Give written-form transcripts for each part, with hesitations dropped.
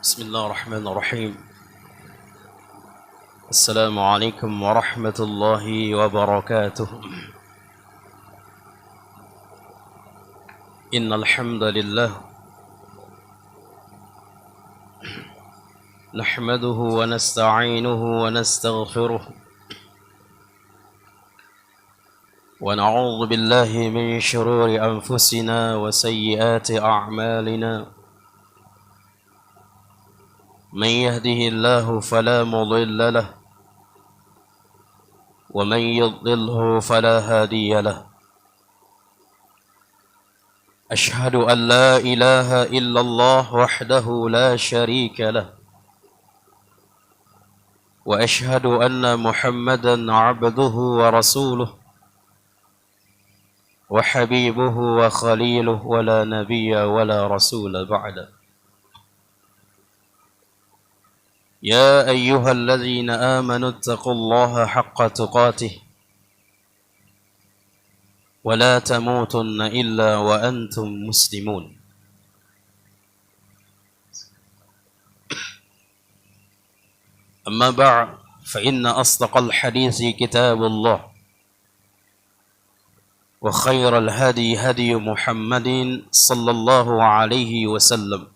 بسم الله الرحمن الرحيم. السلام عليكم ورحمة الله وبركاته. إن الحمد لله نحمده ونستعينه ونستغفره ونعوذ بالله من شرور أنفسنا وسيئات أعمالنا. من يهده الله فلا مضل له ومن يضلله فلا هادي له. أشهد أن لا إله إلا الله وحده لا شريك له وأشهد أن محمدا عبده ورسوله وحبيبه وخليله ولا نبي ولا رسول بعده. يا أيها الذين آمنوا اتقوا الله حق تقاته ولا تموتن إلا وأنتم مسلمون. أما بعد فإن أصدق الحديث كتاب الله وخير الهدي هدي محمد صلى الله عليه وسلم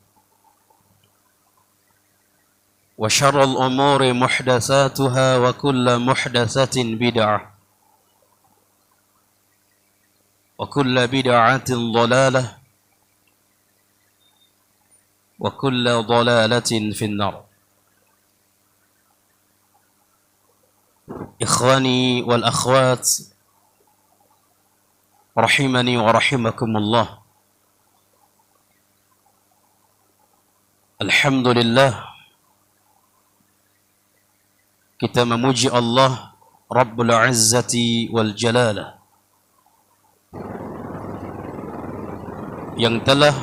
وشر الأمور محدثاتها وكل محدثة بدعة وكل بدعة ضلالة وكل ضلالة في النار. إخواني والأخوات رحمني ورحمكم الله. الحمد لله, kita memuji Allah Rabbul Izzati wal Jalalah yang telah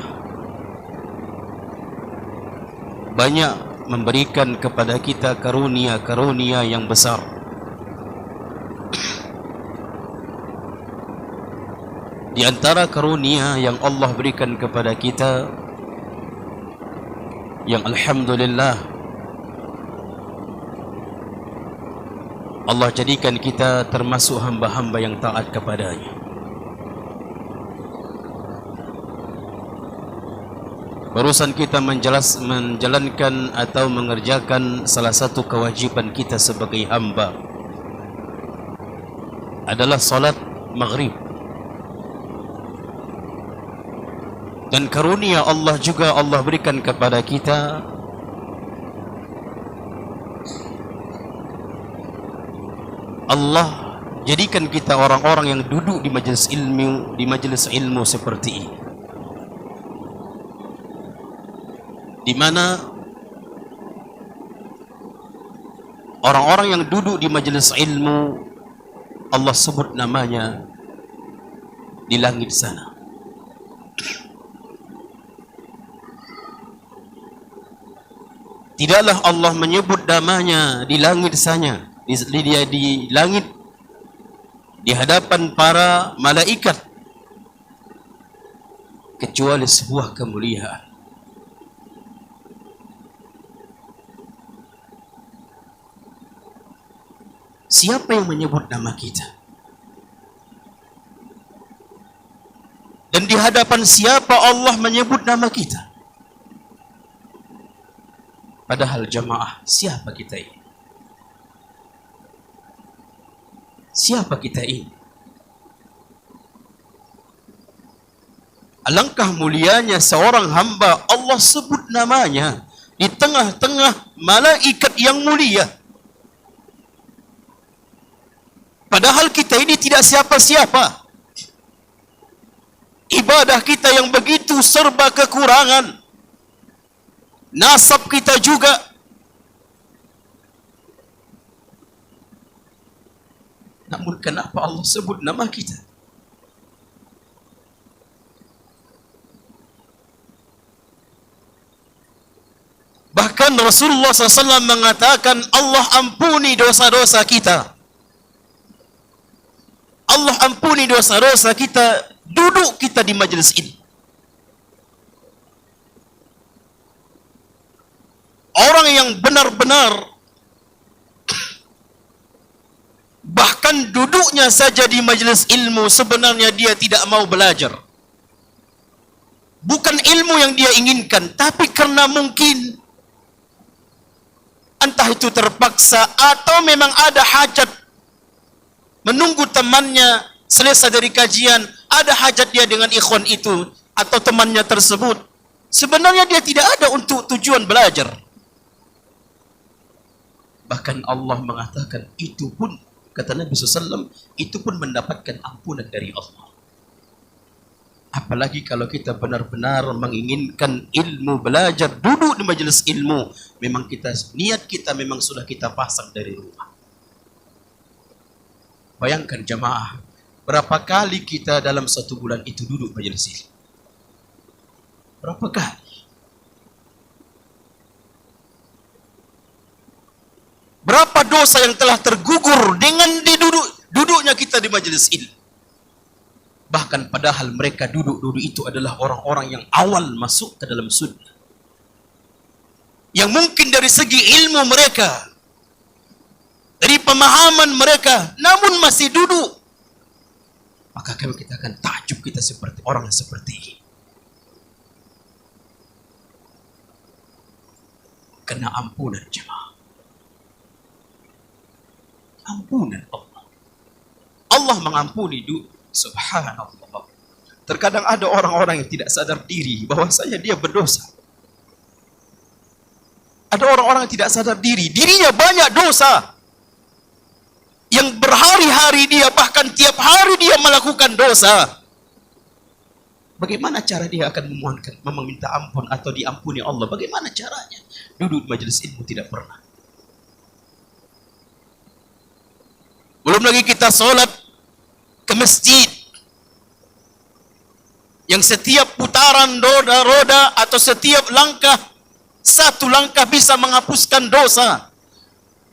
banyak memberikan kepada kita karunia-karunia yang besar. Di antara karunia yang Allah berikan kepada kita, yang alhamdulillah Allah jadikan kita termasuk hamba-hamba yang taat kepadanya. Barusan kita menjalankan atau mengerjakan salah satu kewajiban kita sebagai hamba adalah salat maghrib. Dan karunia Allah juga Allah berikan kepada kita Allah jadikan kita orang-orang yang duduk di majelis ilmu seperti ini, di mana orang-orang yang duduk di majelis ilmu Allah sebut namanya di langit sana. Tidaklah Allah menyebut namanya di langit sana, di langit, di hadapan para malaikat, kecuali sebuah kemuliaan. Siapa yang menyebut nama kita? Dan di hadapan siapa Allah menyebut nama kita? Padahal jamaah, siapa kita ini? Siapa kita ini? Alangkah mulianya seorang hamba Allah sebut namanya di tengah-tengah malaikat yang mulia. Padahal kita ini tidak siapa-siapa. Ibadah kita yang begitu serba kekurangan. Nasab kita juga. Namun kenapa Allah sebut nama kita? Bahkan Rasulullah SAW mengatakan Allah ampuni dosa-dosa kita. Allah ampuni dosa-dosa kita duduk kita di majelis ini. Orang yang benar-benar bahkan duduknya saja di majelis ilmu sebenarnya dia tidak mau belajar. Bukan ilmu yang dia inginkan, tapi karena mungkin entah itu terpaksa atau memang ada hajat menunggu temannya selesai dari kajian, ada hajat dia dengan ikhwan itu atau temannya tersebut. Sebenarnya dia tidak ada untuk tujuan belajar. Bahkan Allah mengatakan itu pun, kata Nabi SAW, itu pun mendapatkan ampunan dari Allah. Apalagi kalau kita benar-benar menginginkan ilmu, belajar, duduk di majelis ilmu, memang kita, niat kita memang sudah kita pasang dari rumah. Bayangkan jamaah, berapa kali kita dalam satu bulan itu duduk majelis ilmu? Berapa kali? Berapa dosa yang telah tergugur dengan duduknya kita di majelis ilmu? Bahkan padahal mereka duduk itu adalah orang-orang yang awal masuk ke dalam sunnah. Yang mungkin dari segi ilmu mereka, dari pemahaman mereka, namun masih duduk. Maka kita akan takjub kita seperti orang seperti ini. Kena ampunan jemaah. Ampunan Allah. Allah mengampuni subhanallah. Terkadang ada orang-orang yang tidak sadar diri bahwasanya dia berdosa. Ada orang-orang yang tidak sadar diri, dirinya banyak dosa. Yang berhari-hari dia, bahkan tiap hari dia melakukan dosa. Bagaimana cara dia akan meminta ampun atau diampuni Allah? Bagaimana caranya? Duduk di majelis ilmu tidak pernah. Belum lagi kita sholat ke masjid, yang setiap putaran roda atau setiap langkah, satu langkah bisa menghapuskan dosa.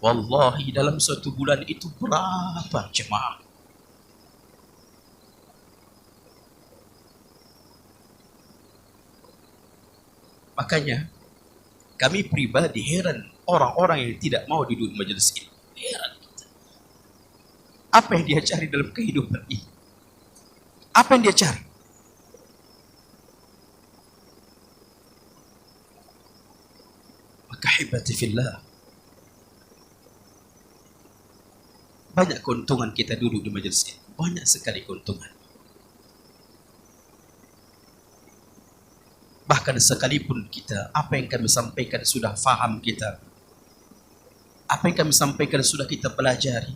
Wallahi dalam satu bulan itu berapa jemaah? Makanya kami pribadi heran orang-orang yang tidak mau duduk majelis ilmu. Heran. Apa yang dia cari dalam kehidupan ini? Apa yang dia cari? Maka hibati fillah, banyak keuntungan kita duduk di majelis ini. Banyak sekali keuntungan. Bahkan sekalipun kita, apa yang kami sampaikan sudah faham kita, apa yang kami sampaikan sudah kita pelajari,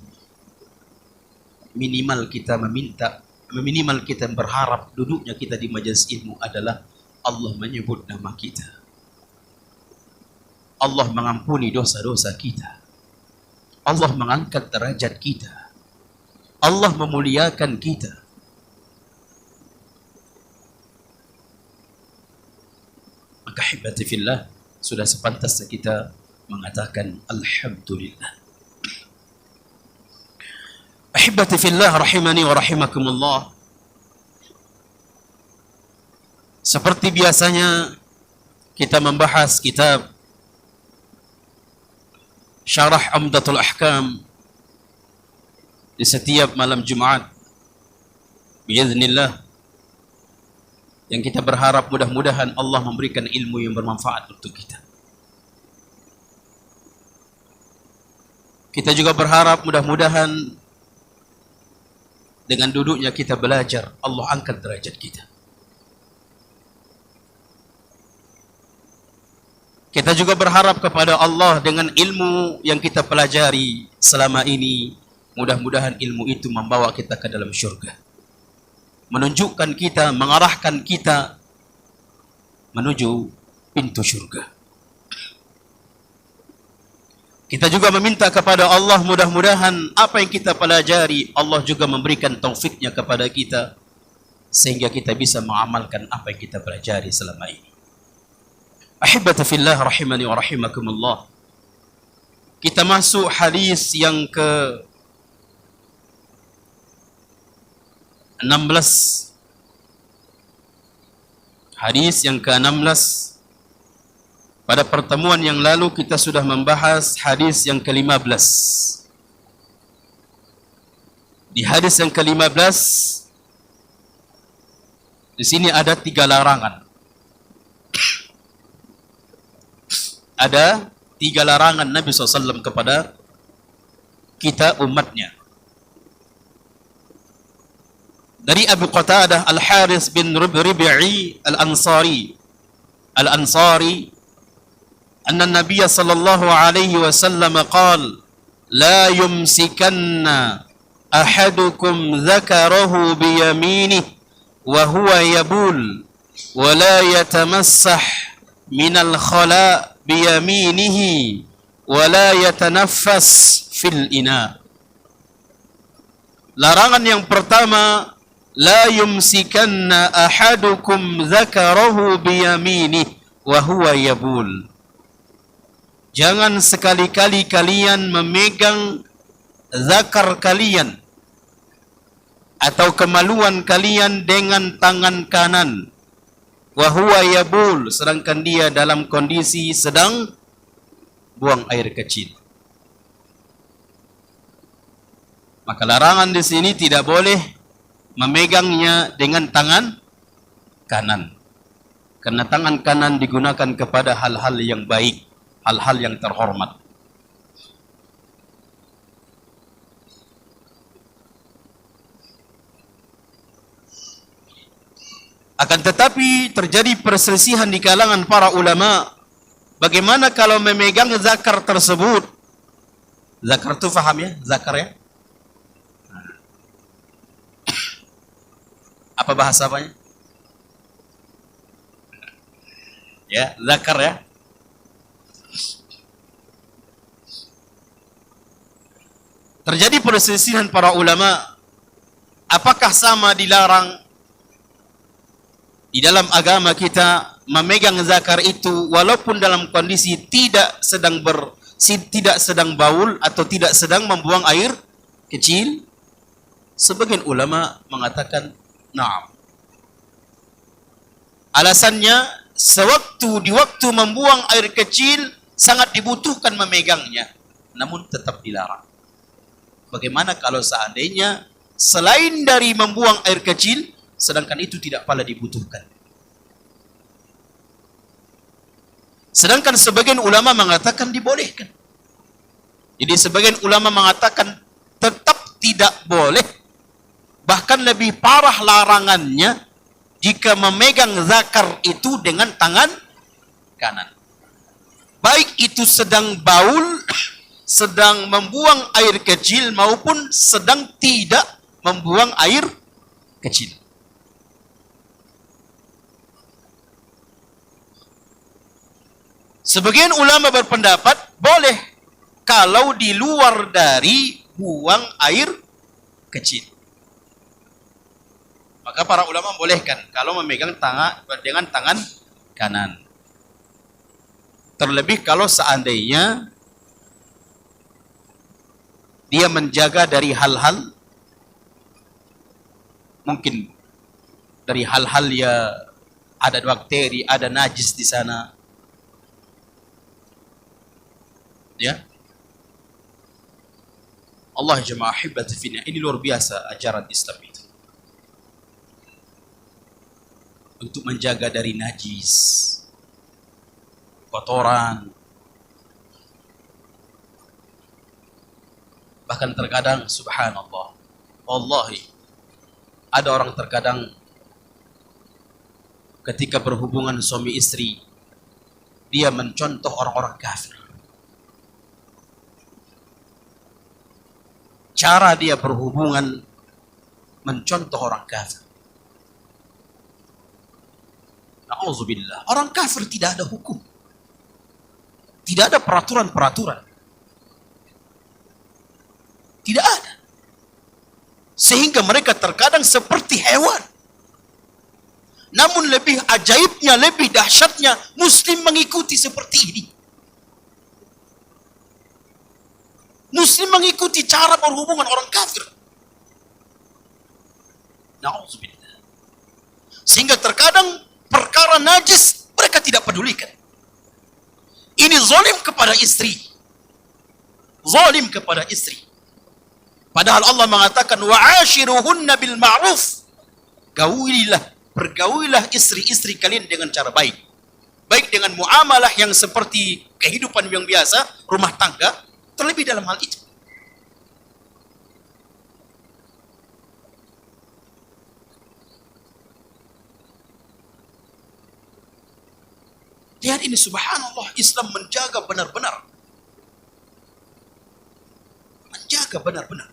minimal kita minimal kita berharap duduknya kita di majelis ilmu adalah Allah menyebut nama kita, Allah mengampuni dosa-dosa kita, Allah mengangkat derajat kita, Allah memuliakan kita. Maka hibati fillah, sudah sepantasnya kita mengatakan alhamdulillah. Ahibati fillah rahimani wa rahimakumullah. Seperti biasanya kita membahas kitab Syarah Umdatul Ahkam di setiap malam Jumat biiznillah, yang kita berharap mudah-mudahan Allah memberikan ilmu yang bermanfaat untuk kita. Kita juga berharap mudah-mudahan dengan duduknya kita belajar, Allah angkat derajat kita. Kita juga berharap kepada Allah dengan ilmu yang kita pelajari selama ini, mudah-mudahan ilmu itu membawa kita ke dalam syurga, menunjukkan kita, mengarahkan kita menuju pintu syurga. Kita juga meminta kepada Allah mudah-mudahan apa yang kita pelajari Allah juga memberikan taufiknya kepada kita sehingga kita bisa mengamalkan apa yang kita pelajari selama ini. Ahibati fillah rahimani wa rahimakumullah. Kita masuk hadis yang ke 16. Hadis yang ke-16 Pada pertemuan yang lalu kita sudah membahas hadis yang ke-15. Di hadis yang ke-15 di sini ada 3 larangan. Ada 3 larangan Nabi SAW kepada kita umatnya. Dari Abu Qatadah Al-Harith bin Rib'i Al-Ansari أن النبي صلى الله عليه وسلم قال لا يمسكن أحدكم ذكره بيمينه وهو يبول ولا يتمسح من الخلاء بيمينه ولا يتنفس في الإناء. Larangan yang pertama, la yumsikanna ahadukum dzakarahu biyaminih wa huwa yabul. Jangan sekali-kali kalian memegang zakar kalian atau kemaluan kalian dengan tangan kanan. Wa huwa yabul, sedangkan dia dalam kondisi sedang buang air kecil. Maka larangan di sini tidak boleh memegangnya dengan tangan kanan. Karena tangan kanan digunakan kepada hal-hal yang baik, hal-hal yang terhormat. Akan tetapi terjadi perselisihan di kalangan para ulama. Bagaimana kalau memegang zakar tersebut? Zakar itu faham ya? Zakar ya? Apa bahasa apanya? Ya, zakar ya. Terjadi perselisihan para ulama, apakah sama dilarang di dalam agama kita memegang zakar itu walaupun dalam kondisi tidak sedang baul atau tidak sedang membuang air kecil? Sebagian ulama mengatakan na'am. Alasannya, di waktu membuang air kecil sangat dibutuhkan memegangnya, namun tetap dilarang. Bagaimana kalau seandainya selain dari membuang air kecil, sedangkan itu tidak pala dibutuhkan? Sedangkan sebagian ulama mengatakan dibolehkan. Jadi sebagian ulama mengatakan tetap tidak boleh. Bahkan lebih parah larangannya jika memegang zakar itu dengan tangan kanan. Baik itu sedang baul, sedang membuang air kecil, maupun sedang tidak membuang air kecil. Sebagian ulama berpendapat boleh kalau di luar dari buang air kecil. Maka para ulama bolehkan kalau memegang dengan tangan kanan. Terlebih kalau seandainya dia menjaga dari hal-hal, mungkin dari hal-hal ya ada bakteri, ada najis di sana. Ya. Allah jemaah hibati fina, ini luar biasa ajaran Islam itu. Untuk menjaga dari najis, kotoran. Bahkan terkadang subhanallah, wallahi ada orang terkadang ketika berhubungan suami istri dia mencontoh orang-orang kafir. Cara dia berhubungan mencontoh orang kafir. Na'udzubillah. Orang kafir tidak ada hukum. Tidak ada peraturan-peraturan. Tidak ada. Sehingga mereka terkadang seperti hewan. Namun lebih ajaibnya, lebih dahsyatnya, Muslim mengikuti seperti ini. Muslim mengikuti cara berhubungan orang kafir. Na'udzubillah. Sehingga terkadang perkara najis mereka tidak pedulikan. Ini zalim kepada istri. Zalim kepada istri. Padahal Allah mengatakan wa'ashiruhunna bil ma'ruf. Pergaulilah istri-istri kalian dengan cara baik. Baik dengan muamalah yang seperti kehidupan yang biasa, rumah tangga, terlebih dalam hal itu. Lihat ini, subhanallah, Islam menjaga benar-benar. Menjaga benar-benar.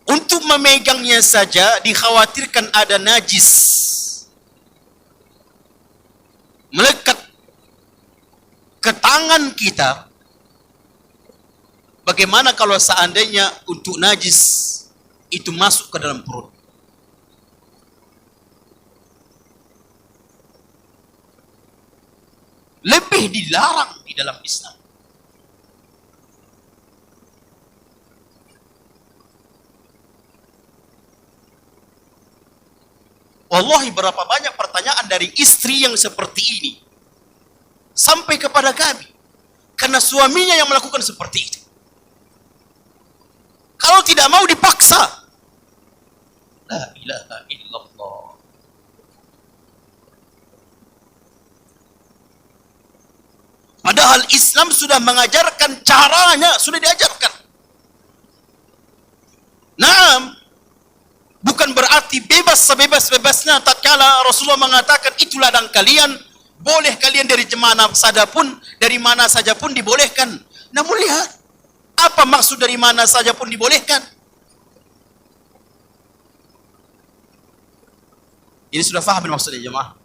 Untuk memegangnya saja dikhawatirkan ada najis melekat ke tangan kita. Bagaimana kalau seandainya untuk najis itu masuk ke dalam perut? Lebih dilarang di dalam Islam. Wallahi, berapa banyak pertanyaan dari istri yang seperti ini sampai kepada kami karena suaminya yang melakukan seperti itu. Kalau tidak mau dipaksa. La ilaha illallah. Padahal Islam sudah mengajarkan caranya, sudah diajarkan. Naam, bukan berarti bebas sebebas-bebasnya tatkala Rasulullah mengatakan itu ladang kalian, boleh kalian dari mana saja pun, dari mana saja pun dibolehkan. Namun lihat, apa maksud dari mana saja pun dibolehkan? Ini sudah faham maksudnya jemaah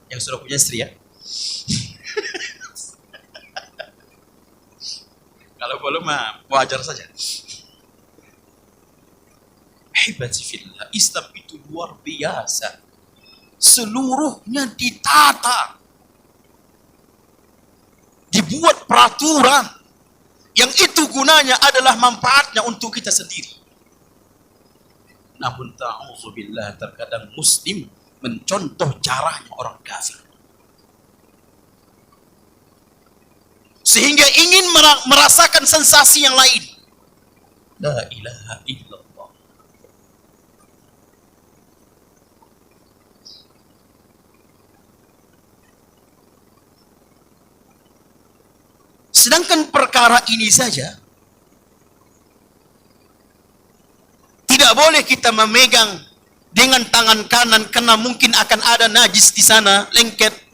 yang sudah punya istri ya? Kalau belum mah wajar saja. Hibati fillah, Islam itu luar biasa. Seluruhnya ditata. Dibuat peraturan. Yang itu gunanya adalah manfaatnya untuk kita sendiri. Namun ta'udzubillah, terkadang muslim mencontoh caranya orang kafir. Sehingga ingin merasakan sensasi yang lain. La ilaha illallah. Sedangkan perkara ini saja tidak boleh kita memegang dengan tangan kanan karena mungkin akan ada najis di sana, lengket.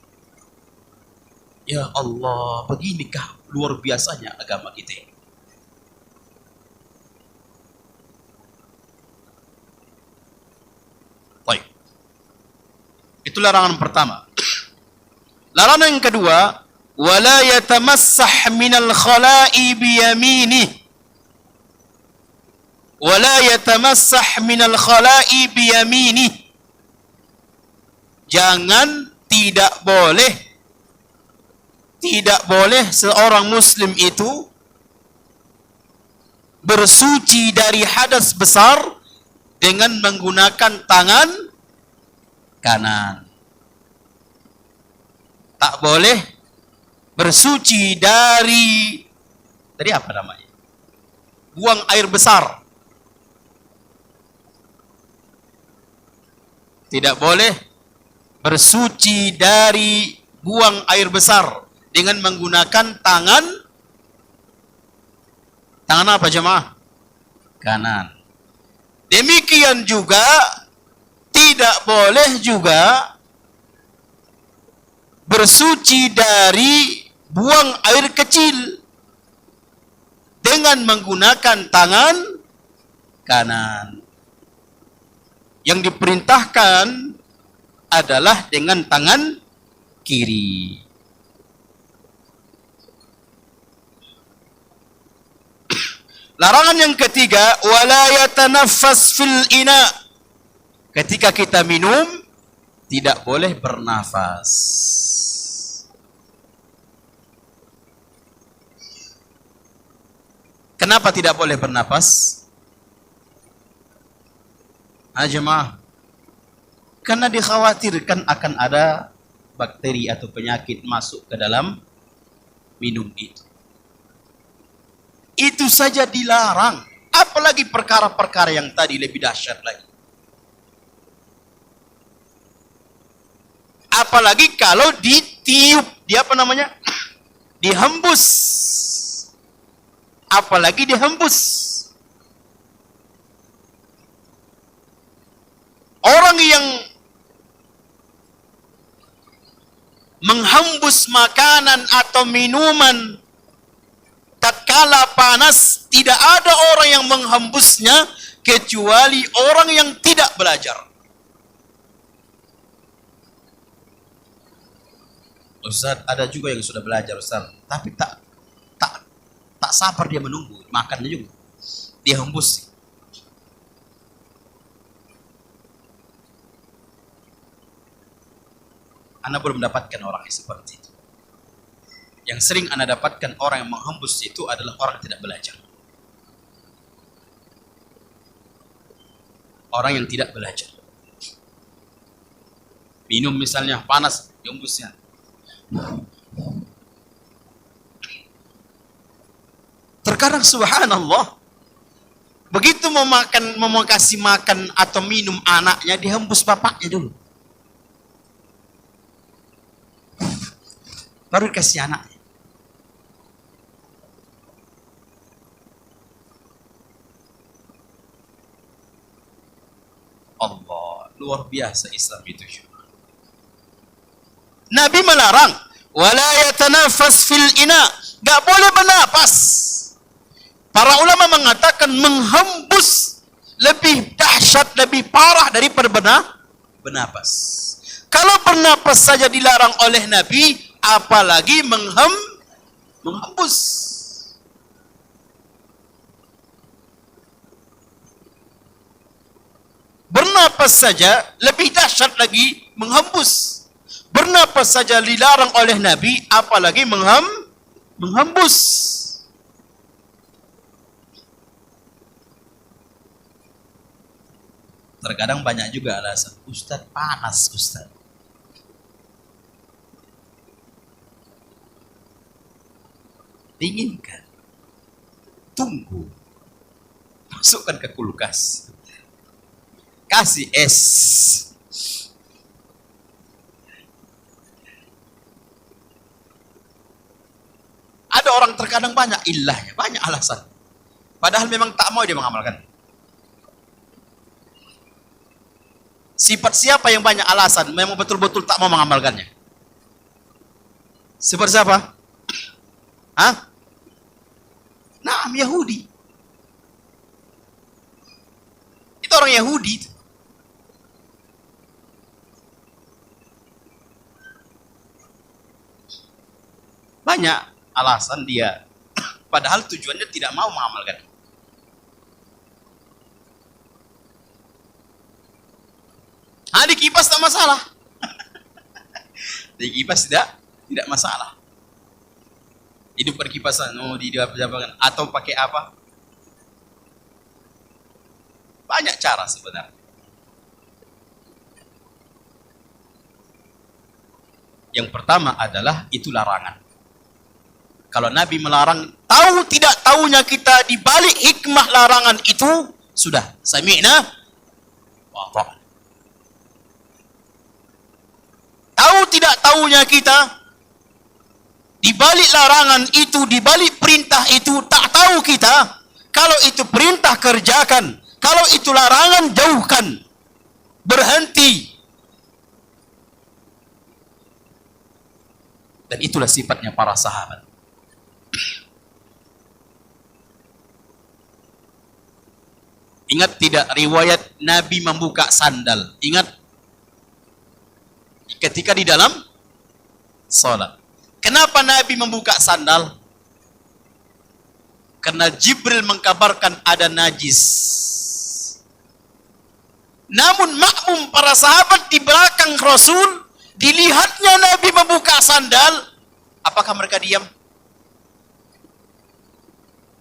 Ya Allah, beginikah luar biasanya agama kita ini. Baik. Itu larangan pertama. Larangan yang kedua, wala yatamassah minal khala'i biyaminih. Wala yatamassah minal khala'i biyaminih. Jangan, tidak boleh seorang muslim itu bersuci dari hadas besar dengan menggunakan tangan kanan. Tak boleh bersuci dari apa namanya? Buang air besar. Tidak boleh bersuci dari buang air besar dengan menggunakan tangan apa jemaah? Kanan. Demikian juga tidak boleh juga bersuci dari buang air kecil dengan menggunakan tangan kanan. Yang diperintahkan adalah dengan tangan kiri. Larangan yang ketiga, wala yatanaffas fil ina. Ketika kita minum, tidak boleh bernafas. Kenapa tidak boleh bernapas? Jemaah, karena dikhawatirkan akan ada bakteri atau penyakit masuk ke dalam minum itu. Itu saja dilarang, apalagi perkara-perkara yang tadi lebih dahsyat lagi. Apalagi kalau ditiup, dia apa namanya? Dihembus. Apalagi dihembus. Orang yang menghembus makanan atau minuman tatkala panas, tidak ada orang yang menghembusnya kecuali orang yang tidak belajar. Ustaz, ada juga yang sudah belajar, Ustaz, tapi tak sabar dia menunggu, makannya juga dia hembus. Anda belum mendapatkan orang yang seperti itu. Yang sering Anda dapatkan orang yang menghembus itu adalah orang yang tidak belajar. Orang yang tidak belajar. Minum misalnya panas, dihembusnya. Terkadang subhanallah, begitu mau kasih makan atau minum anaknya, dihembus bapaknya dulu, baru dikasih anaknya. Allah, luar biasa Islam itu. Nabi melarang, wala yatanafas fil ina, gak boleh bernapas. Para ulama mengatakan menghembus lebih dahsyat, lebih parah daripada bernapas. Kalau bernapas saja dilarang oleh Nabi, apalagi menghembus. Bernapas saja lebih dahsyat lagi menghembus. Bernapas saja dilarang oleh Nabi, apalagi menghembus. Terkadang banyak juga alasan, Ustaz panas, Ustaz. Dinginkan, tunggu, masukkan ke kulkas, kasih es. Ada orang terkadang banyak ilahnya, banyak alasan, padahal memang tak mau dia mengamalkan. Sifat siapa yang banyak alasan memang betul-betul tak mau mengamalkannya? Sifat siapa? Nah, Yahudi. Itu orang Yahudi. Banyak alasan dia, padahal tujuannya tidak mau mengamalkan. Dikipas tak masalah. Dikipas tidak masalah. Hidup berkipasan, dijabarkan atau pakai apa? Banyak cara sebenarnya. Yang pertama adalah itu larangan. Kalau Nabi melarang, tahu tidak tahunya kita di balik hikmah larangan itu, sudah sami'na wa ata'na. Tahu tidak tahunya kita di balik larangan itu, di balik perintah itu, tak tahu kita. Kalau itu perintah, kerjakan. Kalau itu larangan, jauhkan. Berhenti. Dan itulah sifatnya para sahabat. Ingat tidak riwayat Nabi membuka sandal? Ingat ketika di dalam salat. Kenapa Nabi membuka sandal? Karena Jibril mengkabarkan ada najis. Namun makmum para sahabat di belakang Rasul, dilihatnya Nabi membuka sandal, apakah mereka diam?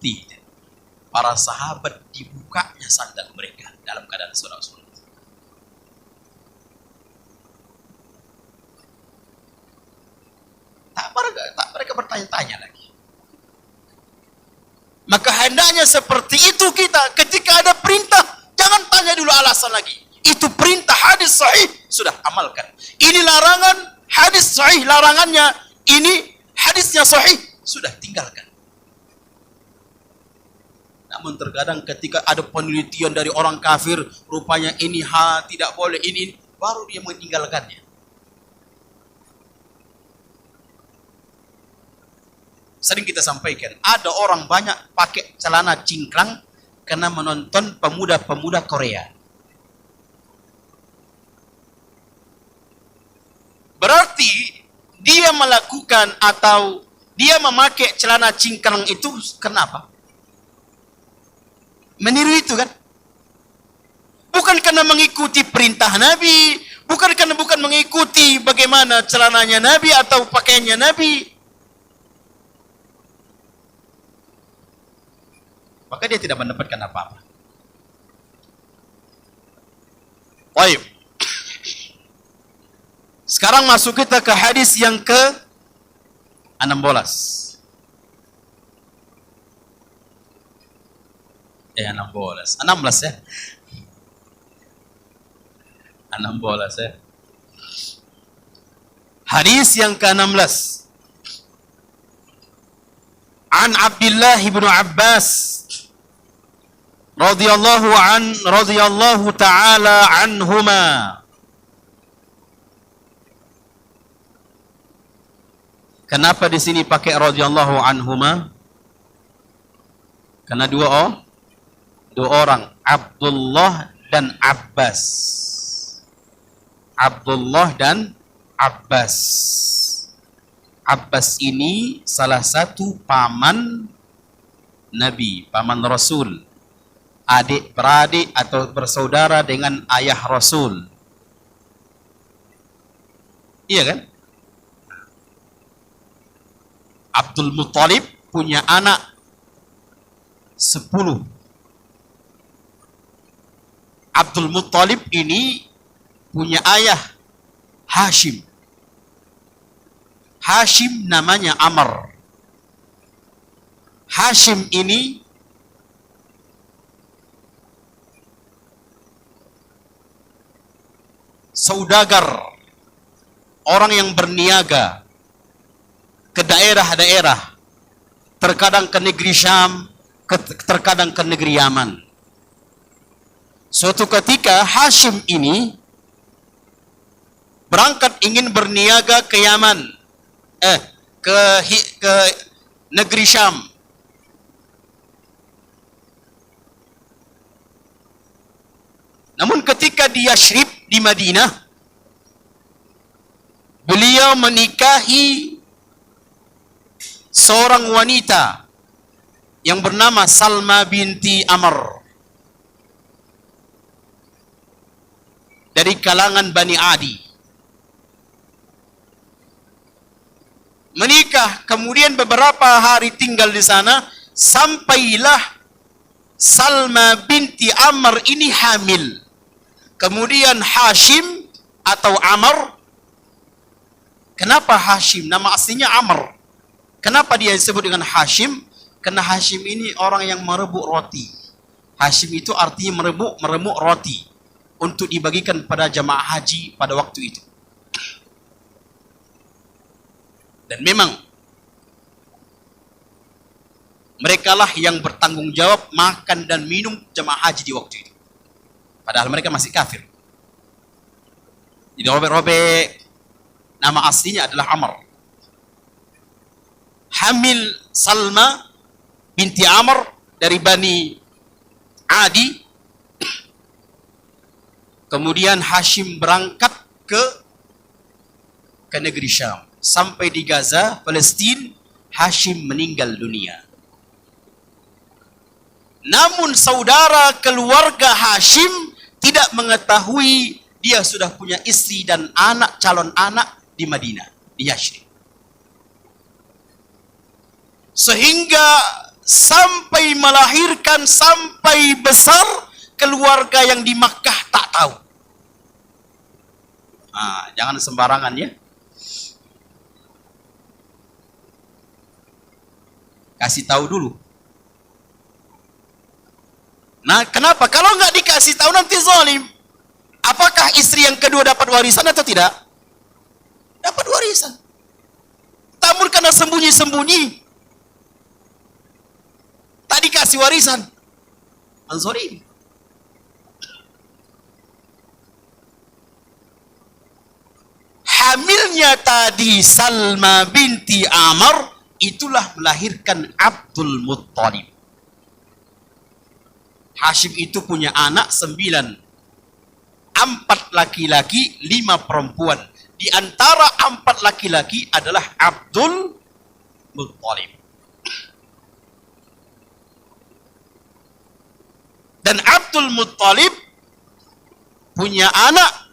Tidak. para sahabat dibukanya sandal mereka dalam keadaan sholat. Tak mereka bertanya-tanya lagi. Maka hendaknya seperti itu kita, ketika ada perintah, jangan tanya dulu alasan lagi. Itu perintah, hadis sahih, sudah amalkan. Ini larangan, hadis sahih larangannya, ini hadisnya sahih, sudah tinggalkan. Namun terkadang ketika ada penelitian dari orang kafir, rupanya ini tidak boleh, ini baru dia meninggalkannya. Sering kita sampaikan, ada orang banyak pakai celana cingkrang karena menonton pemuda-pemuda Korea. Berarti dia melakukan atau dia memakai celana cingkrang itu kenapa? Meniru itu kan? Bukan karena mengikuti perintah Nabi, bukan mengikuti bagaimana celananya Nabi atau pakaiannya Nabi. Maka dia tidak mendapatkan apa-apa. Baik. Sekarang masuk kita ke hadis yang ke-16. 16 ya. 16 ya. Hadis yang ke-16. An Abdullah bin Abbas radhiyallahu ta'ala anhuma. Kenapa di sini pakai radhiyallahu anhuma? Karena dua orang, Abdullah dan Abbas. Abdullah dan Abbas. Abbas ini salah satu paman Nabi, paman Rasul. Adik beradik atau bersaudara dengan ayah Rasul. Iya kan? Abdul Muttalib punya anak 10. Abdul Muttalib ini punya ayah Hashim. Hashim namanya Amr. Hashim ini saudagar, orang yang berniaga ke daerah-daerah, terkadang ke negeri Syam, terkadang ke negeri Yaman. Suatu ketika Hashim ini berangkat ingin berniaga ke Yaman, ke negeri Syam. Namun ketika di Yashrib di Madinah, beliau menikahi seorang wanita yang bernama Salma binti Amr dari kalangan Bani Adi. Menikah, kemudian beberapa hari tinggal di sana, sampailah Salma binti Amr ini hamil. Kemudian Hashim atau Amr, kenapa Hashim? Nama aslinya Amr. Kenapa dia disebut dengan Hashim? Karena Hashim ini orang yang merebut roti. Hashim itu artinya meremuk roti untuk dibagikan pada jamaah haji pada waktu itu. Dan memang merekalah yang bertanggung jawab makan dan minum jamaah haji di waktu itu. Padahal mereka masih kafir. Jadi robek-robek, nama aslinya adalah Amr. Hamil Salma binti Amr dari Bani Adi. Kemudian Hashim berangkat ke negeri Syam. Sampai di Gaza, Palestina, Hashim meninggal dunia. Namun saudara keluarga Hashim tidak mengetahui dia sudah punya istri dan anak, calon anak di Madinah, di Yashrib. Sehingga sampai melahirkan bahkan sampai besar keluarga yang di Makkah tak tahu. Jangan sembarangan ya. Kasih tahu dulu. Nah, kenapa? Kalau nggak dikasih tahu nanti zalim. Apakah istri yang kedua dapat warisan atau tidak? Dapat warisan. Namun karena sembunyi-sembunyi, tak dikasih warisan. Ansori. Hamilnya tadi Salma binti Amr, itulah melahirkan Abdul Muttalib. Hashim itu punya anak 9. 4 laki-laki, 5 perempuan. Di antara 4 laki-laki adalah Abdul Muttalib. Dan Abdul Muttalib punya anak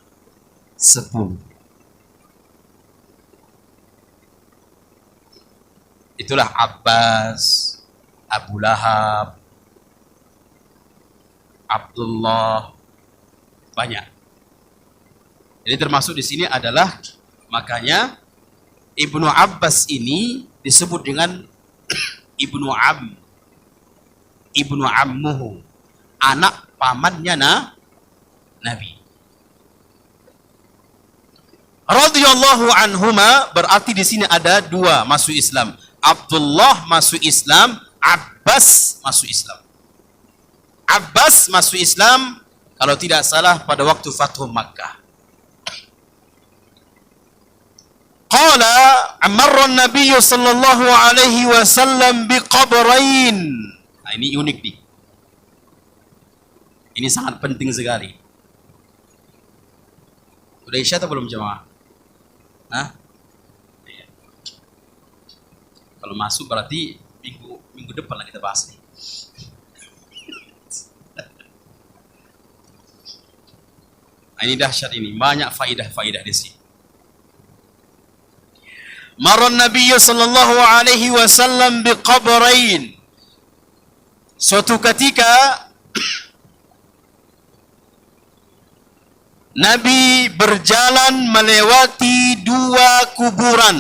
10. Itulah Abbas, Abu Lahab, Abdullah, banyak. Jadi termasuk di sini adalah, makanya Ibnu Abbas ini disebut dengan Ibnu Ammuhu, anak pamannya Nabi. Radhiyallahu anhuma, berarti di sini ada 2 masuk Islam. Abdullah masuk Islam, Abbas masuk Islam. Abbas masuk Islam kalau tidak salah pada waktu Fathu Makkah. Qala amarra an-nabiy sallallahu alaihi wasallam biqabrain. Nah, ini unik nih. Ini sangat penting sekali. Udah Isya atau belum jemaah? Iya. Kalau masuk berarti minggu depan lah kita bahas nih. Ini dahsyat ini, banyak faidah-faidah di sini. Marran Nabi sallallahu alaihi wasallam biqabrain. Suatu ketika Nabi berjalan melewati 2 kuburan.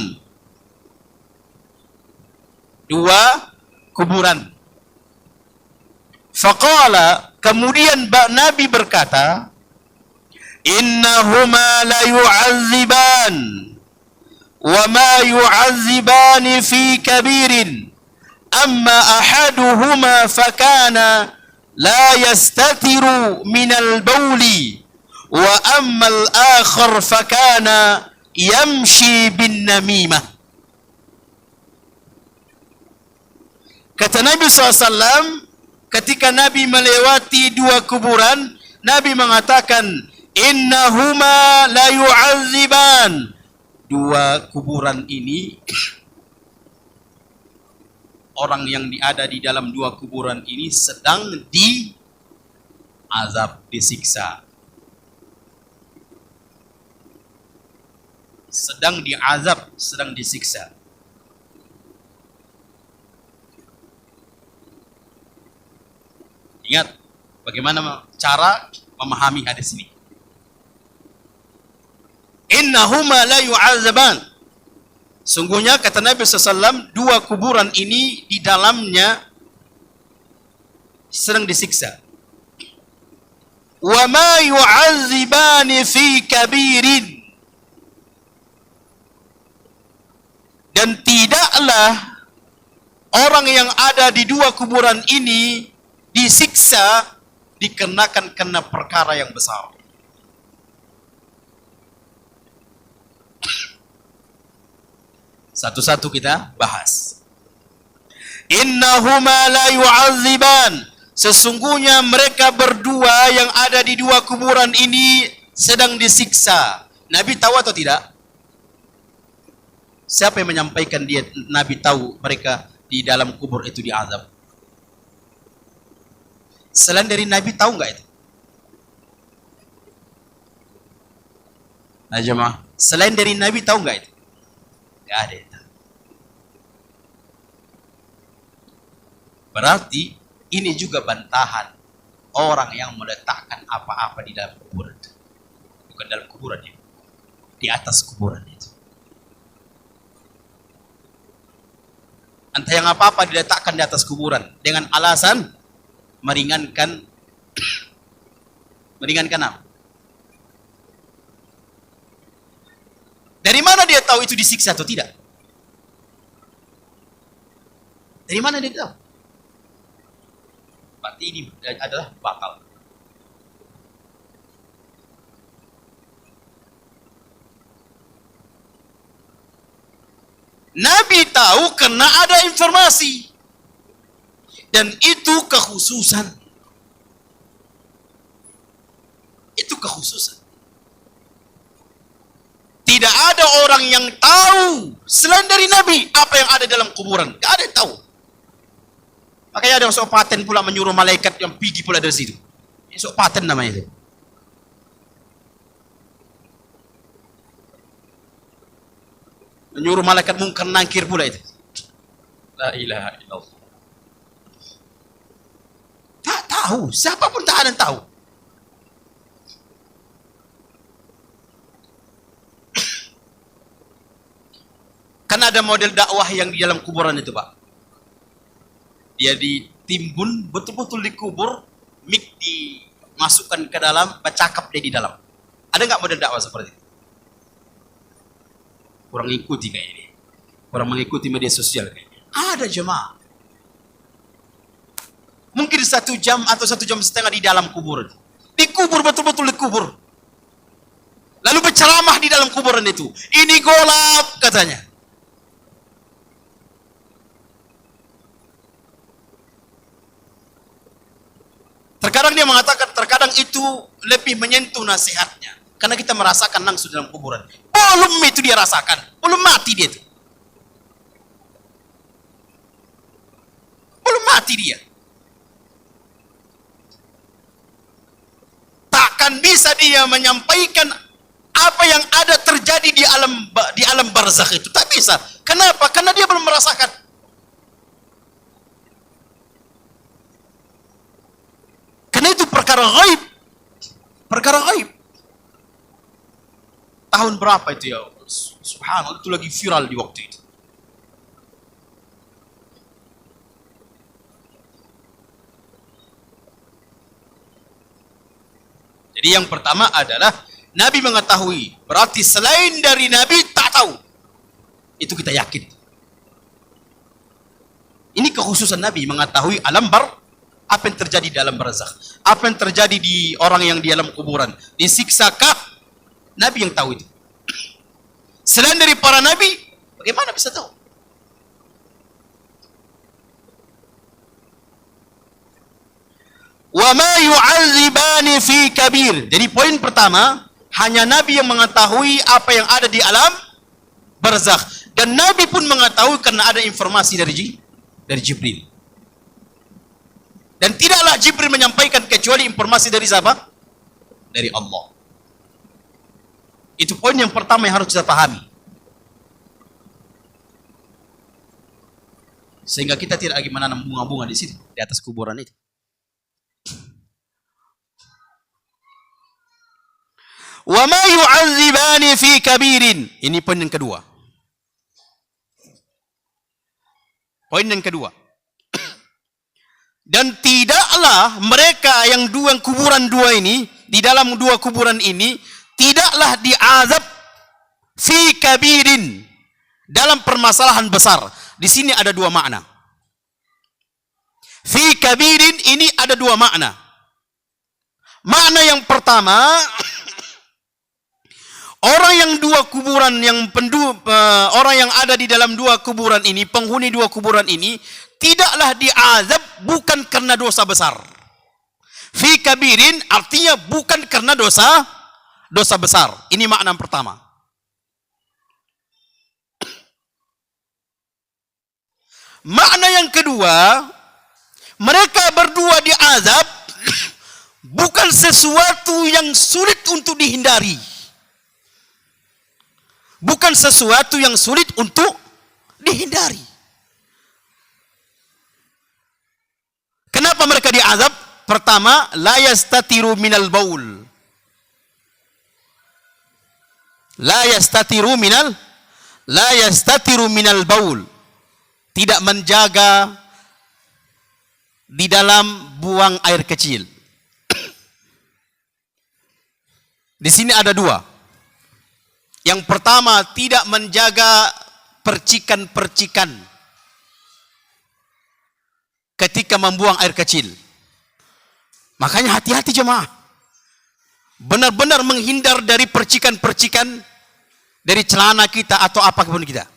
2 kuburan. Faqala, kemudian Nabi berkata, innahuma la yu'azziban wa ma yu'azziban fi kabirin amma ahaduhuma fakana la yastatiru min al-bawli wa amma al-akhar fakana yamshi bin namimah. Kata Nabi SAW, ketika Nabi melewati 2 kuburan, Nabi mengatakan, innahuma la yu'azziban. 2 kuburan ini, orang yang ada di dalam 2 kuburan ini sedang diazab, disiksa. Sedang diazab, sedang disiksa. Ingat bagaimana cara memahami hadis ini. Innahuma la yu'azzaban. Sungguhnya kata Nabi SAW, 2 kuburan ini di dalamnya sedang disiksa. Wa ma yu'azzibani fi kabirin. Dan tidaklah orang yang ada di 2 kuburan ini disiksa dikenakan kena perkara yang besar. Satu-satu kita bahas. Innahuma la yu'azziban. Sesungguhnya mereka berdua yang ada di 2 kuburan ini sedang disiksa. Nabi tahu atau tidak? Siapa yang menyampaikan dia, Nabi tahu mereka di dalam kubur itu diazab? Selain dari Nabi tahu nggak itu? Nah jemaah, selain dari Nabi tahu nggak itu? Nggak ada itu. Berarti Ini juga bantahan orang yang meletakkan apa-apa di dalam kuburan. Bukan dalam kuburan ya, di atas kuburan itu. Entah yang apa-apa diletakkan di atas kuburan dengan alasan meringankan apa? Dari mana dia tahu itu disiksa atau tidak? Dari mana dia tahu? Berarti ini adalah batal. Nabi tahu karena ada informasi. Dan itu kekhususan. Itu kekhususan. Tidak ada orang yang tahu selain dari Nabi apa yang ada dalam kuburan. Tidak ada yang tahu. Makanya ada sok paten pula menyuruh malaikat yang pergi pula dari situ. Sok paten namanya itu. Menyuruh malaikat mungkar nangkir pula itu. La ilaha illallah. Tak tahu, siapapun tak ada yang tahu. Kan ada model dakwah yang di dalam kuburan itu, Pak. Dia ditimbun betul-betul dikubur, mik dimasukkan ke dalam, bercakap dia di dalam. Ada nggak model dakwah seperti itu? Kurang ikuti kayak ini. Kurang mengikuti media sosial kayaknya. Ada jemaah. Mungkin 1 jam atau 1,5 jam di dalam kubur. Dikubur, betul-betul dikubur. Lalu berceramah di dalam kuburan itu. Ini golap katanya. Terkadang dia mengatakan, terkadang itu lebih menyentuh nasihatnya. Karena kita merasakan langsung dalam kuburan. Belum itu dia rasakan. Belum mati dia itu. Belum mati dia. Takkan bisa dia menyampaikan apa yang ada terjadi di alam barzakh itu. Tak bisa. Kenapa? Karena dia belum merasakan. Karena itu perkara gaib. Perkara gaib. Tahun berapa itu ya? Subhanallah, itu lagi viral di waktu itu. Jadi yang pertama adalah Nabi mengetahui. Berarti selain dari Nabi tak tahu. Itu kita yakin. Ini kekhususan Nabi mengetahui apa yang terjadi di alam barzakh. Apa yang terjadi di orang yang di alam kuburan. Disiksakah? Nabi yang tahu itu. Selain dari para nabi, bagaimana bisa tahu? Wa ma yu'adzibani fi kabir. Jadi poin pertama, hanya Nabi yang mengetahui apa yang ada di alam barzakh. Dan Nabi pun mengetahui karena ada informasi dari Jibril. Dan tidaklah Jibril menyampaikan kecuali informasi dari siapa? Dari Allah. Itu poin yang pertama yang harus kita pahami. Sehingga kita tidak lagi menanam bunga-bunga di situ, di atas kuburan itu. Wa ma yu'adzibani fi kabirin. Ini poin yang kedua. Poin yang kedua. Dan tidaklah mereka yang kuburan dua ini, di dalam dua kuburan ini, tidaklah diazab fi kabirin, dalam permasalahan besar. Di sini ada dua makna. Fi kabirin ini ada dua makna. Makna yang pertama, orang yang dua kuburan orang yang ada di dalam dua kuburan ini, penghuni dua kuburan ini, tidaklah diazab bukan karena dosa besar. Fi kabirin artinya bukan karena dosa besar. Ini makna pertama. Makna yang kedua, mereka berdua diazab bukan sesuatu yang sulit untuk dihindari. Bukan sesuatu yang sulit untuk dihindari. Kenapa? Kenapa mereka diazab? Pertama, la yastatiru minal baul. La yastatiru minal baul. Tidak menjaga di dalam buang air kecil. Di sini ada dua. Yang pertama, tidak menjaga percikan-percikan ketika membuang air kecil. Makanya hati-hati jemaah. Benar-benar menghindar dari percikan-percikan dari celana kita atau apapun kita.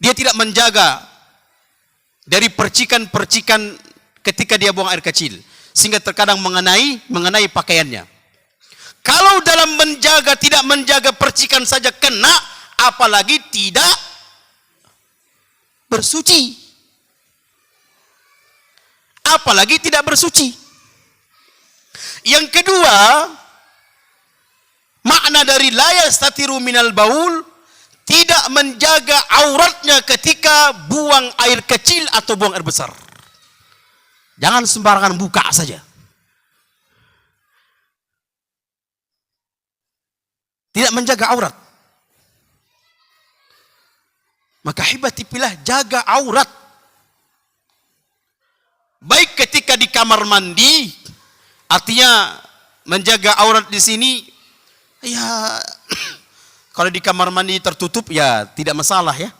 Dia tidak menjaga dari percikan-percikan ketika dia buang air kecil, sehingga terkadang mengenai pakaiannya. Kalau dalam menjaga, tidak menjaga percikan saja kena, apalagi tidak bersuci. Apalagi tidak bersuci. Yang kedua, makna dari la yastatiru minal baul, tidak menjaga auratnya ketika buang air kecil atau buang air besar. Jangan sembarangan buka saja. Tidak menjaga aurat. Maka hibati pilih, jaga aurat. Baik ketika di kamar mandi, artinya menjaga aurat di sini, ya kalau di kamar mandi tertutup ya tidak masalah ya.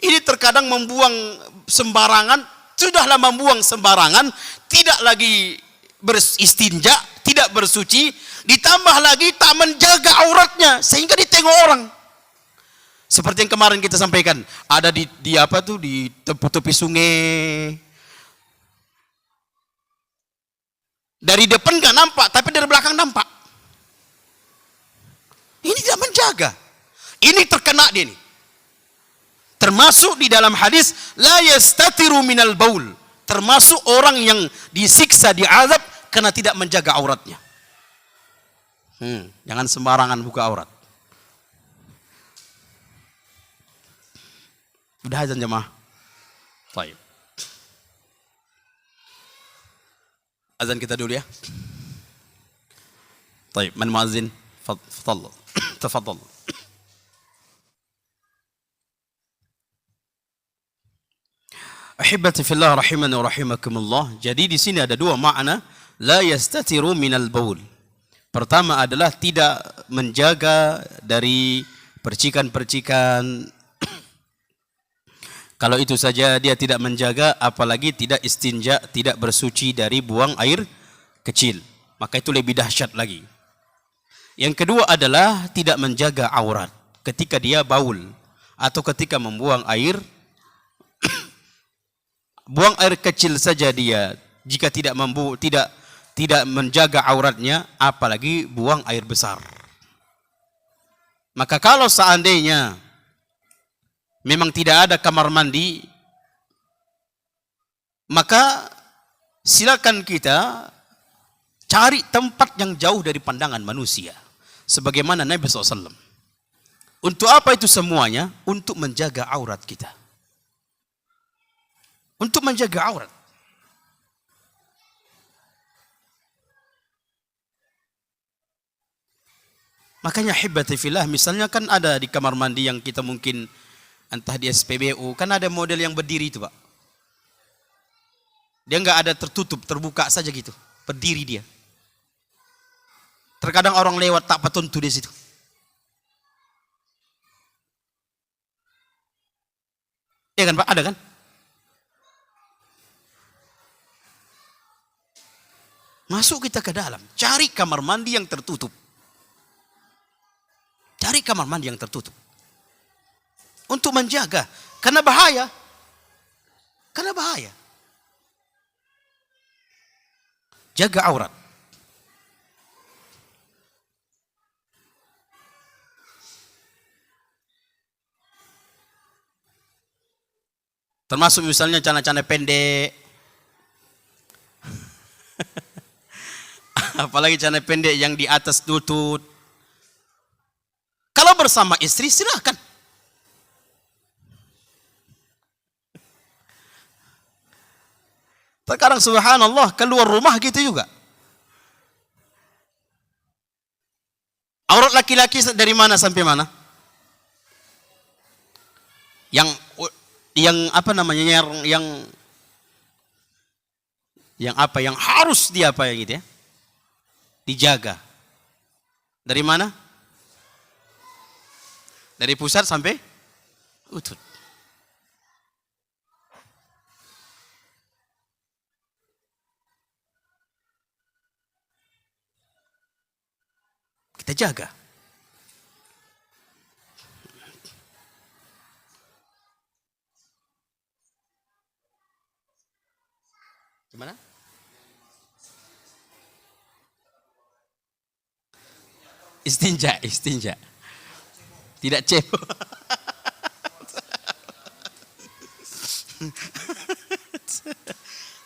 Ini terkadang membuang sembarangan, sudahlah membuang sembarangan, tidak lagi beristinja, tidak bersuci, ditambah lagi tak menjaga auratnya sehingga ditengok orang. Seperti yang kemarin kita sampaikan, ada di apa tuh, di tepi sungai. Dari depan nggak nampak, tapi dari belakang nampak. Ini tidak menjaga. Ini terkena dia nih. Termasuk di dalam hadis la yastatiru minal baul. Termasuk orang yang disiksa, diazab karena tidak menjaga auratnya. Jangan sembarangan buka aurat. Udah azan jemaah. Baik. Azan kita dulu ya. Baik, man muazzin? Tafadhal. Tafadhal. Ahibati fillah rahimani wa rahimakumullah. Jadi di sini ada dua makna la yastatiru minal baul. Pertama adalah tidak menjaga dari percikan-percikan. Kalau itu saja dia tidak menjaga, apalagi tidak istinja, tidak bersuci dari buang air kecil. Maka itu lebih dahsyat lagi. Yang kedua adalah tidak menjaga aurat ketika dia baul atau ketika membuang air. Buang air kecil saja dia, jika tidak menjaga auratnya, apalagi buang air besar. Maka kalau seandainya memang tidak ada kamar mandi, maka silakan kita cari tempat yang jauh dari pandangan manusia. Sebagaimana Nabi SAW. Untuk apa itu semuanya? Untuk menjaga aurat kita. Untuk menjaga aurat. Makanya hibati fillah, misalnya kan ada di kamar mandi yang kita mungkin entah di SPBU, kan ada model yang berdiri itu Pak. Dia nggak ada tertutup, terbuka saja gitu, berdiri dia. Terkadang orang lewat tak patuntu di situ. Ya kan Pak, ada kan? Masuk kita ke dalam, cari kamar mandi yang tertutup. Cari kamar mandi yang tertutup. Untuk menjaga, karena bahaya. Karena bahaya. Jaga aurat. Termasuk misalnya celana-celana pendek. Apalagi celana pendek yang di atas lutut. Kalau bersama istri silakan. Sekarang subhanallah keluar rumah gitu juga. Aurat laki-laki dari mana sampai mana? Yang apa namanya, yang apa yang harus dia apa ya gitu ya, dijaga. Dari mana? Dari pusat sampai utut. Kita jaga. Gimana? Istinja. Tidak cebok.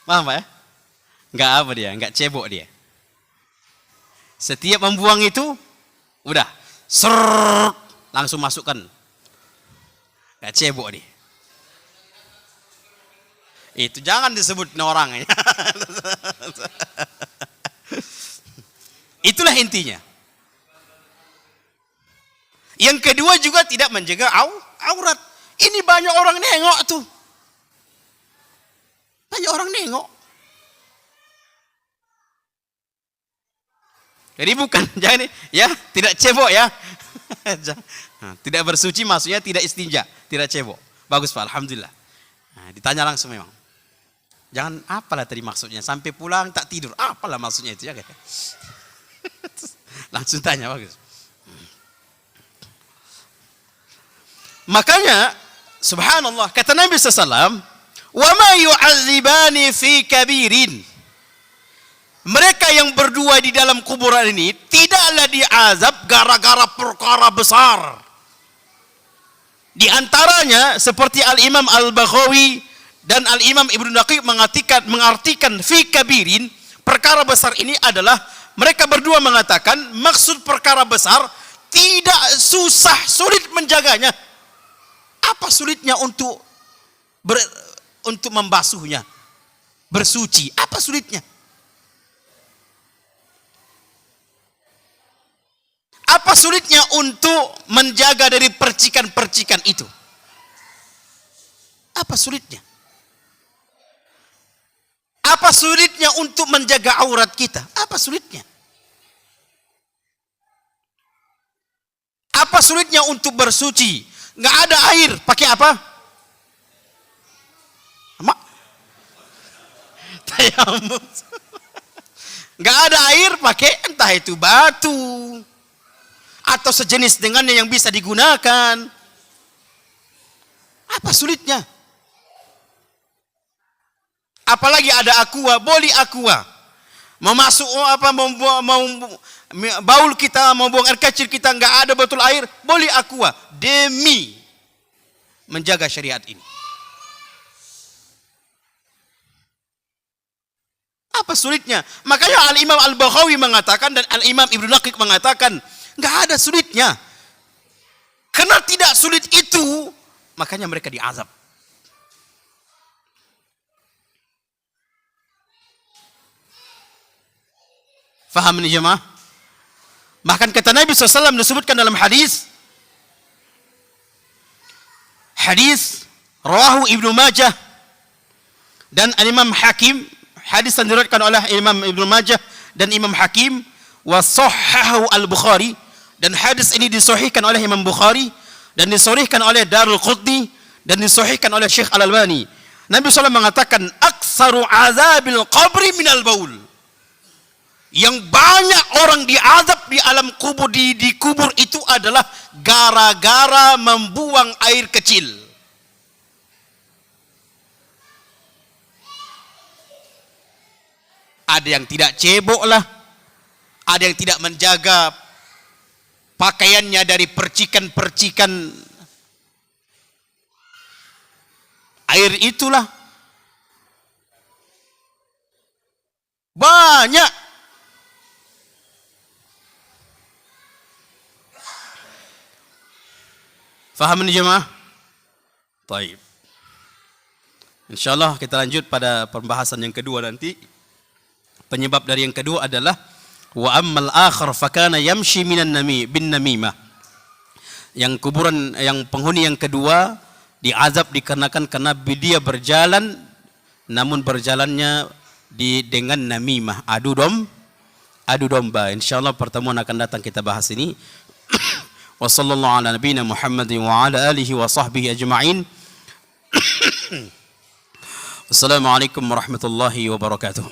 Paham ya? Enggak apa dia, enggak cebok dia. Setiap membuang itu, udah, langsung masukkan. Enggak cebok dia. Itu jangan disebut orang. Itulah intinya. Yang kedua juga tidak menjaga aurat. Ini banyak orang nengok tuh. Banyak orang nengok. Jadi bukan, jangan ya, tidak cebok ya. Tidak bersuci maksudnya tidak istinja, tidak cebok. Bagus Pak, alhamdulillah. Nah, ditanya langsung memang. Jangan apalah tadi maksudnya, sampai pulang tak tidur. Apalah maksudnya itu ya. Langsung tanya, bagus. Makanya subhanallah kata Nabi SAW, wa ma yu'adzibani fi kabirin. Mereka yang berdua di dalam kuburan ini tidaklah diazab gara-gara perkara besar. Di antaranya seperti Al-Imam Al-Baghawi dan Al-Imam Ibnu Daqiq mengartikan fi kabirin, perkara besar ini adalah mereka berdua mengatakan maksud perkara besar tidak susah, sulit menjaganya. Apa sulitnya untuk membasuhnya, bersuci? Apa sulitnya? Apa sulitnya untuk menjaga dari percikan-percikan itu? Apa sulitnya? Apa sulitnya untuk menjaga aurat kita? Apa sulitnya? Apa sulitnya untuk bersuci? Nggak ada air, pakai apa? Tayamum. Nggak ada air, pakai entah itu batu atau sejenis dengannya yang bisa digunakan. Apa sulitnya? Apalagi ada aqua, boleh aqua. Mau masuk mau baul kita, mau buang air kecil kita nggak ada botol air, boleh aqua demi menjaga syariat ini. Apa sulitnya? Makanya Al-Imam Al-Baghawi mengatakan dan Al-Imam Ibnu Daqiq mengatakan nggak ada sulitnya. Karena tidak sulit itu, makanya mereka diazab. Faham ini jemaah? Bahkan kata Nabi SAW disebutkan dalam hadis rawahu Ibnu Majah dan Imam Hakim, hadis yang diriwayatkan oleh Imam Ibnu Majah dan Imam Hakim, wa sahhahu Al-Bukhari, dan hadis ini disahihkan oleh Imam Bukhari dan disahihkan oleh Darul Qutni dan disahihkan oleh Syekh Al-Albani. Nabi SAW mengatakan aktsaru azabil qabri minal baul. Yang banyak orang diazab di alam kubur, di kubur itu adalah gara-gara membuang air kecil. Ada yang tidak cebok lah, ada yang tidak menjaga pakaiannya dari percikan-percikan air itulah. Banyak. Faham ini jemaah? Baik. Insyaallah kita lanjut pada pembahasan yang kedua nanti. Penyebab dari yang kedua adalah wa ammal akhar fakana yamshi minan bin namimah. Yang kuburan yang penghuni yang kedua diazab dikarenakan karena dia berjalan namun berjalannya dengan namimah, adu domba. Insyaallah pertemuan akan datang kita bahas ini. Wa sallallahu ala nabiyina Muhammadin wa ala alihi wa sahbihi ajma'in. Assalamualaikum warahmatullahi wabarakatuh.